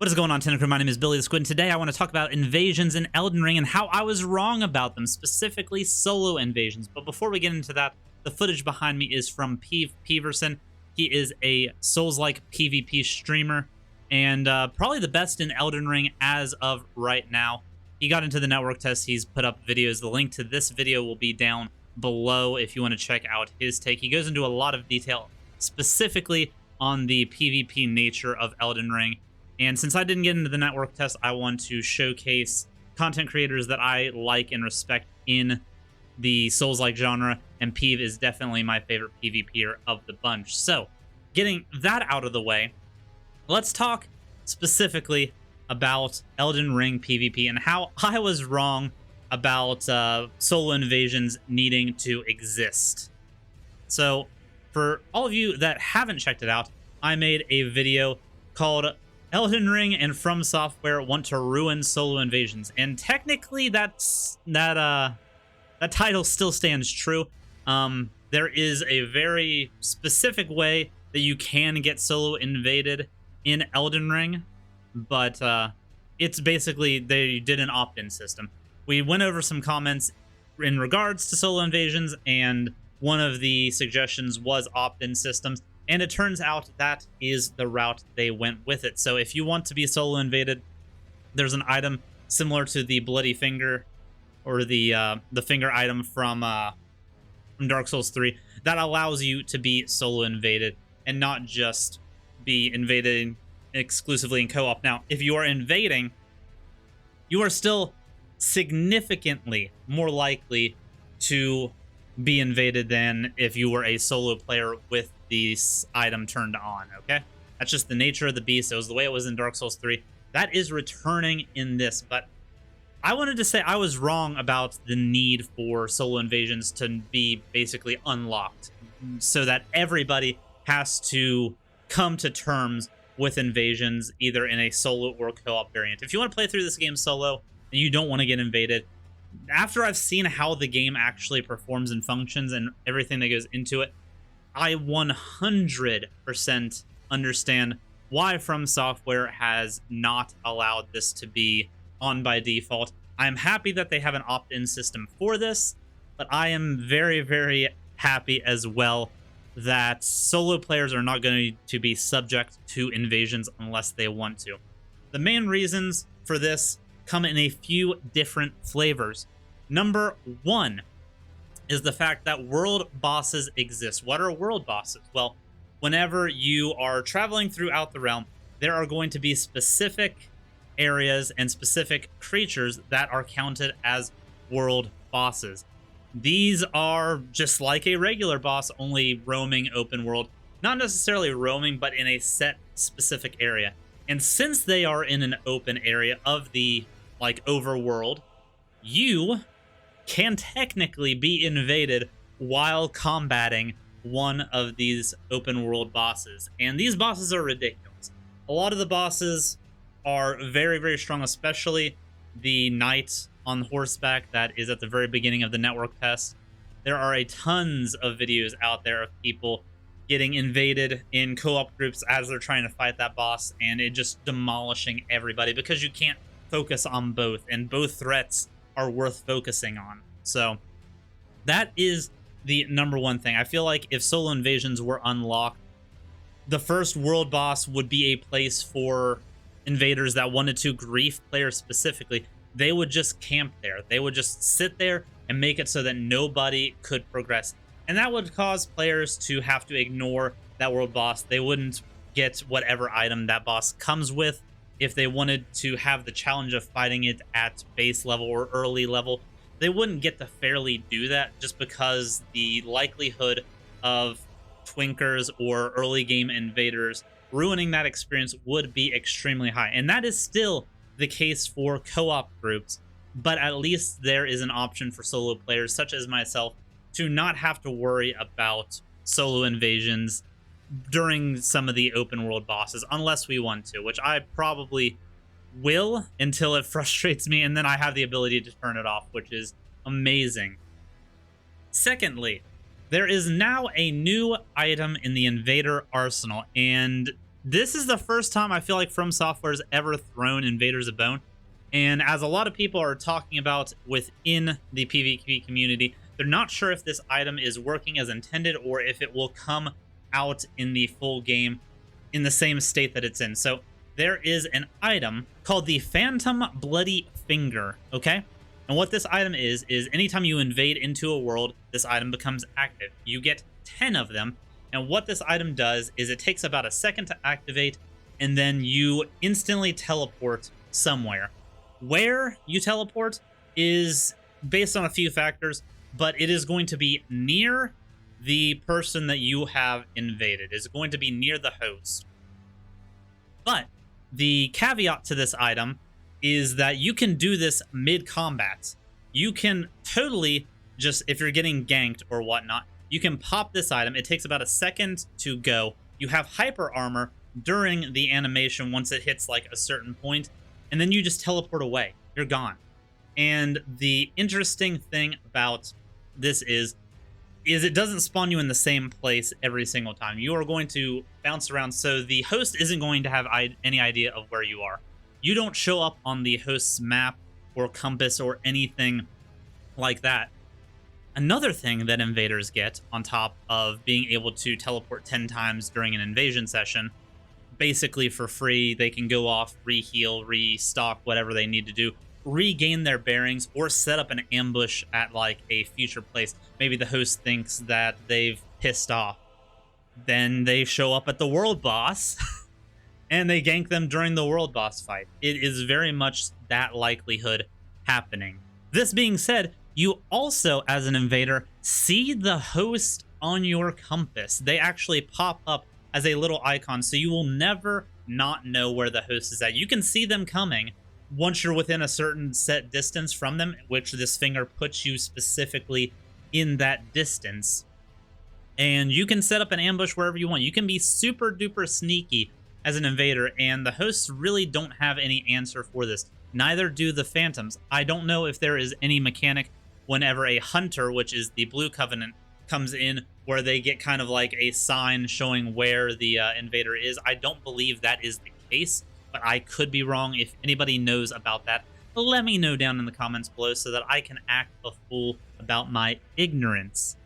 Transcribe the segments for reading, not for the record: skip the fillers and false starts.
What is going on, Tentacle? My name is Billy the Squid, and today I want to talk about invasions in Elden Ring and how I was wrong about them, specifically solo invasions. But before we get into that, the footage behind me is from Peverson. He is a Souls-like PvP streamer, and probably the best in Elden Ring as of right now. He got into the network test. He's put up videos. The link to this video will be down below if you want to check out his take. He goes into a lot of detail, specifically on the PvP nature of Elden Ring. And since I didn't get into the network test, I want to showcase content creators that I like and respect in the Souls-like genre, and Peeve is definitely my favorite PvPer of the bunch. So, getting that out of the way, let's talk specifically about Elden Ring PvP and how I was wrong about solo invasions needing to exist. So, for all of you that haven't checked it out, I made a video called Elden Ring and FromSoftware want to ruin solo invasions, and technically that title still stands true. There is a very specific way that you can get solo invaded in Elden Ring, but it's basically they did an opt-in system. We went over some comments in regards to solo invasions, and one of the suggestions was opt-in systems. And it turns out that is the route they went with it. So if you want to be solo invaded, there's an item similar to the Bloody Finger, or the finger item from Dark Souls 3, that allows you to be solo invaded and not just be invaded exclusively in co-op. Now, if you are invading, you are still significantly more likely to be invaded than if you were a solo player with this item turned on, okay? That's just the nature of the beast. It was the way it was in Dark Souls 3. That is returning in this, but I wanted to say I was wrong about the need for solo invasions to be basically unlocked so that everybody has to come to terms with invasions, either in a solo or co-op variant. If you want to play through this game solo and you don't want to get invaded, after I've seen how the game actually performs and functions and everything that goes into it, I 100% understand why FromSoftware has not allowed this to be on by default. I'm happy that they have an opt-in system for this, but I am very, very happy as well that solo players are not going to be subject to invasions unless they want to. The main reasons for this come in a few different flavors. Number one is the fact that world bosses exist. What are world bosses? Well, whenever you are traveling throughout the realm, there are going to be specific areas and specific creatures that are counted as world bosses. These are just like a regular boss, only roaming open world. Not necessarily roaming, but in a set specific area. And since they are in an open area of the overworld, you can technically be invaded while combating one of these open world bosses. And these bosses are ridiculous. A lot of the bosses are very, very strong, especially the knight on horseback that is at the very beginning of the network test. There are tons of videos out there of people getting invaded in co-op groups as they're trying to fight that boss, and it just demolishing everybody because you can't focus on both, and both threats are worth focusing on. So that is the number one thing. I feel like if solo invasions were unlocked, the first world boss would be a place for invaders that wanted to grief players specifically. They would just camp there. They would just sit there and make it so that nobody could progress. And that would cause players to have to ignore that world boss. They wouldn't get whatever item that boss comes with. If they wanted to have the challenge of fighting it at base level or early level, they wouldn't get to fairly do that, just because the likelihood of twinkers or early game invaders ruining that experience would be extremely high. And that is still the case for co-op groups, but at least there is an option for solo players such as myself to not have to worry about solo invasions during some of the open world bosses, unless we want to, which I probably will until it frustrates me, and then I have the ability to turn it off, which is amazing. Secondly, there is now a new item in the invader arsenal, and this is the first time I feel like FromSoftware's ever thrown invaders a bone. And as a lot of people are talking about within the PvP community, they're not sure if this item is working as intended or if it will come out in the full game in the same state that it's in. So there is an item called the Phantom Bloody Finger, okay? And what this item is anytime you invade into a world, this item becomes active. You get 10 of them, and what this item does is it takes about a second to activate, and then you instantly teleport somewhere. Where you teleport is based on a few factors, but it is going to be near the person that you have invaded. It's going to be near the host. But the caveat to this item is that you can do this mid-combat. You can totally just, if you're getting ganked or whatnot, you can pop this item. It takes about a second to go. You have hyper armor during the animation once it hits like a certain point, and then you just teleport away. You're gone. And the interesting thing about this is it doesn't spawn you in the same place every single time. You are going to bounce around, so the host isn't going to have any idea of where you are. You don't show up on the host's map or compass or anything like that. Another thing that invaders get on top of being able to teleport 10 times during an invasion session, basically for free, they can go off, reheal, restock, whatever they need to do, regain their bearings, or set up an ambush at like a future place. Maybe the host thinks that they've pissed off. Then they show up at the world boss and they gank them during the world boss fight. It is very much that likelihood happening. This being said, you also, as an invader, see the host on your compass. They actually pop up as a little icon, so you will never not know where the host is at. You can see them coming once you're within a certain set distance from them, which this finger puts you specifically in that distance. And you can set up an ambush wherever you want. You can be super duper sneaky as an invader, and the hosts really don't have any answer for this. Neither do the phantoms. I don't know if there is any mechanic whenever a hunter, which is the blue covenant, comes in where they get kind of like a sign showing where the invader is. I don't believe that is the case, but I could be wrong. If anybody knows about that, let me know down in the comments below so that I can act a fool about my ignorance.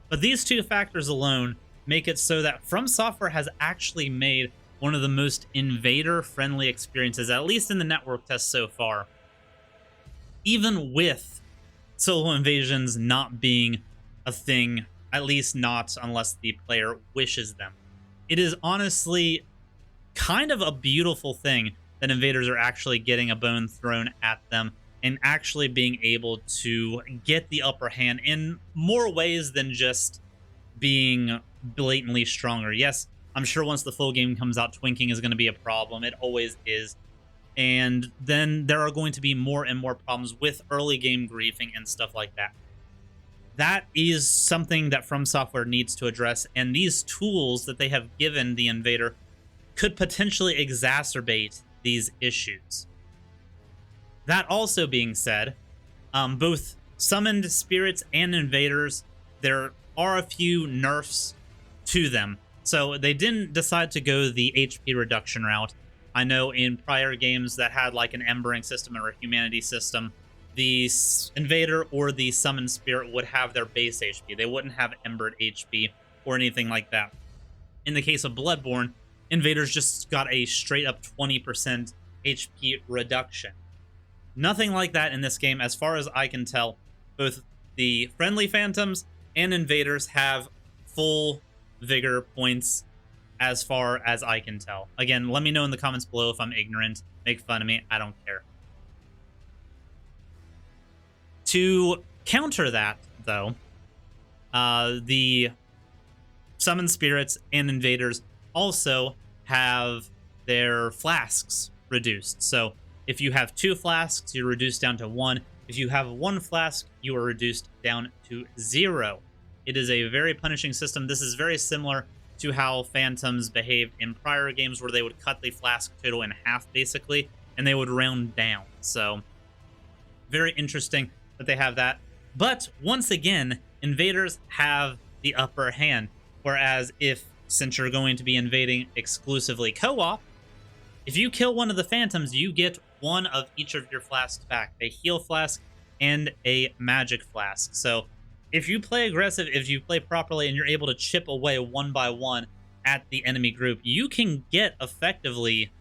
But these two factors alone make it so that FromSoftware has actually made one of the most invader-friendly experiences, at least in the network test so far. Even with Solo Invasions not being a thing, at least not unless the player wishes them. It is honestly kind of a beautiful thing that invaders are actually getting a bone thrown at them and actually being able to get the upper hand in more ways than just being blatantly stronger. Yes, I'm sure once the full game comes out, twinking is going to be a problem. It always is. And then there are going to be more and more problems with early game griefing and stuff like that. That is something that FromSoftware needs to address, and these tools that they have given the invader could potentially exacerbate these issues. That also being said, both summoned spirits and invaders, there are a few nerfs to them. So they didn't decide to go the HP reduction route. I know in prior games that had like an embering system or a humanity system, the invader or the summoned spirit would have their base HP. They wouldn't have embered HP or anything like that. In the case of Bloodborne, invaders just got a straight up 20% HP reduction. Nothing like that in this game, as far as I can tell. Both the friendly phantoms and invaders have full vigor points as far as I can tell. Again, let me know in the comments below if I'm ignorant. Make fun of me. I don't care. To counter that, though, the summoned spirits and invaders also have their flasks reduced. So if you have 2 flasks, you're reduced down to 1. If you have 1 flask, you are reduced down to 0. It is a very punishing system. This is very similar to how phantoms behaved in prior games, where they would cut the flask total in half, basically, and they would round down. So very interesting that they have that. But once again, invaders have the upper hand. Whereas if since you're going to be invading exclusively co-op, if you kill one of the phantoms, you get one of each of your flasks back, a heal flask and a magic flask. So if you play aggressive, if you play properly, and you're able to chip away one by one at the enemy group, you can get effectively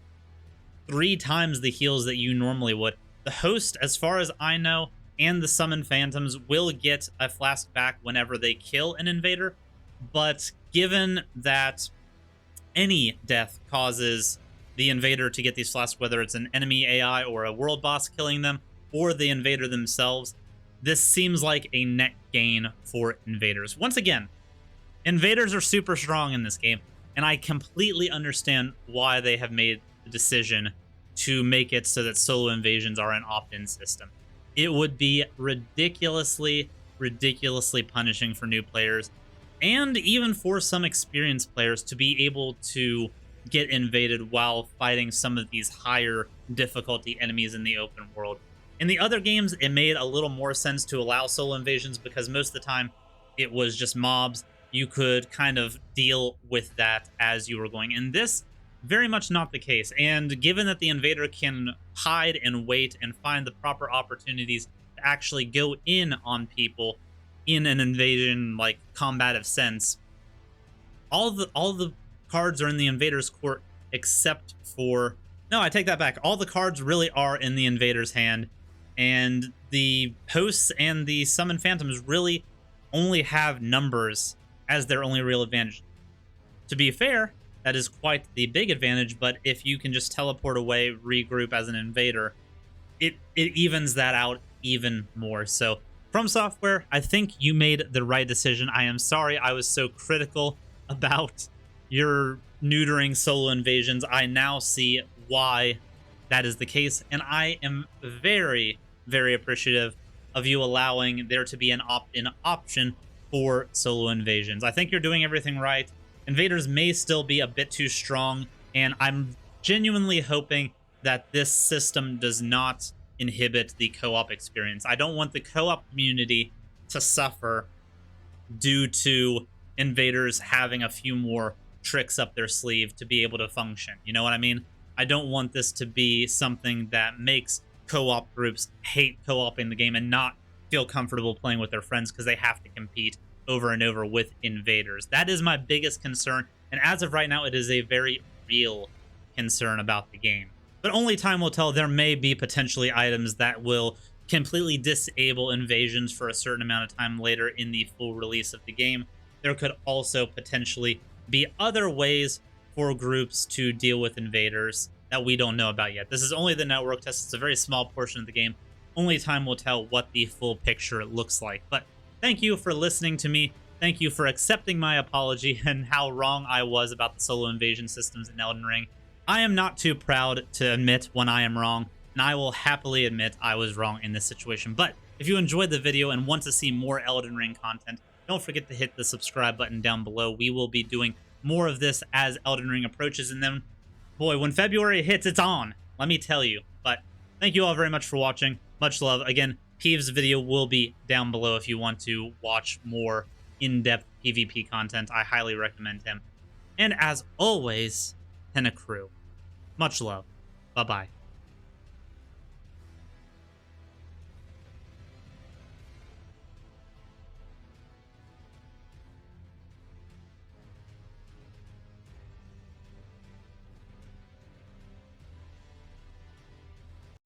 3 times the heals that you normally would. The host, as far as I know, and the summon phantoms will get a flask back whenever they kill an invader, but given that any death causes the invader to get these flasks, whether it's an enemy AI or a world boss killing them, or the invader themselves, this seems like a net gain for invaders. Once again, invaders are super strong in this game, and I completely understand why they have made the decision to make it so that solo invasions are an opt-in system. It would be ridiculously punishing for new players, and even for some experienced players, to be able to get invaded while fighting some of these higher difficulty enemies in the open world. In the other games, it made a little more sense to allow solo invasions because most of the time it was just mobs. You could kind of deal with that as you were going. In this, very much not the case. And given that the invader can hide and wait and find the proper opportunities to actually go in on people in an invasion like combative sense, all the cards are in the invader's court except for... No, I take that back. All the cards really are in the invader's hand, and the hosts and the summon phantoms really only have numbers as their only real advantage. To be fair, that is quite the big advantage, but if you can just teleport away, regroup as an invader, it evens that out even more. So, FromSoftware, I think you made the right decision. I am sorry I was so critical about your neutering solo invasions. I now see why that is the case, and I am very appreciative of you allowing there to be an opt-in option for solo invasions. I think you're doing everything right. Invaders may still be a bit too strong, and I'm genuinely hoping that this system does not inhibit the co-op experience. I don't want the co-op community to suffer due to invaders having a few more tricks up their sleeve to be able to function. You know what I mean? I don't want this to be something that makes co-op groups hate co-oping the game and not feel comfortable playing with their friends because they have to compete over and over with invaders. That is my biggest concern, and as of right now, it is a very real concern about the game. But only time will tell. There may be potentially items that will completely disable invasions for a certain amount of time later in the full release of the game. There could also potentially be other ways for groups to deal with invaders that we don't know about yet. This is only the network test. It's a very small portion of the game. Only time will tell what the full picture looks like. But thank you for listening to me. Thank you for accepting my apology and how wrong I was about the solo invasion systems in Elden Ring. I am not too proud to admit when I am wrong, and I will happily admit I was wrong in this situation. But if you enjoyed the video and want to see more Elden Ring content, don't forget to hit the subscribe button down below. We will be doing more of this as Elden Ring approaches, and then, boy, when February hits, it's on, let me tell you. But thank you all very much for watching. Much love. Again, Peeves' video will be down below if you want to watch more in-depth PvP content. I highly recommend him. And as always, Crew. Much love. Bye-bye.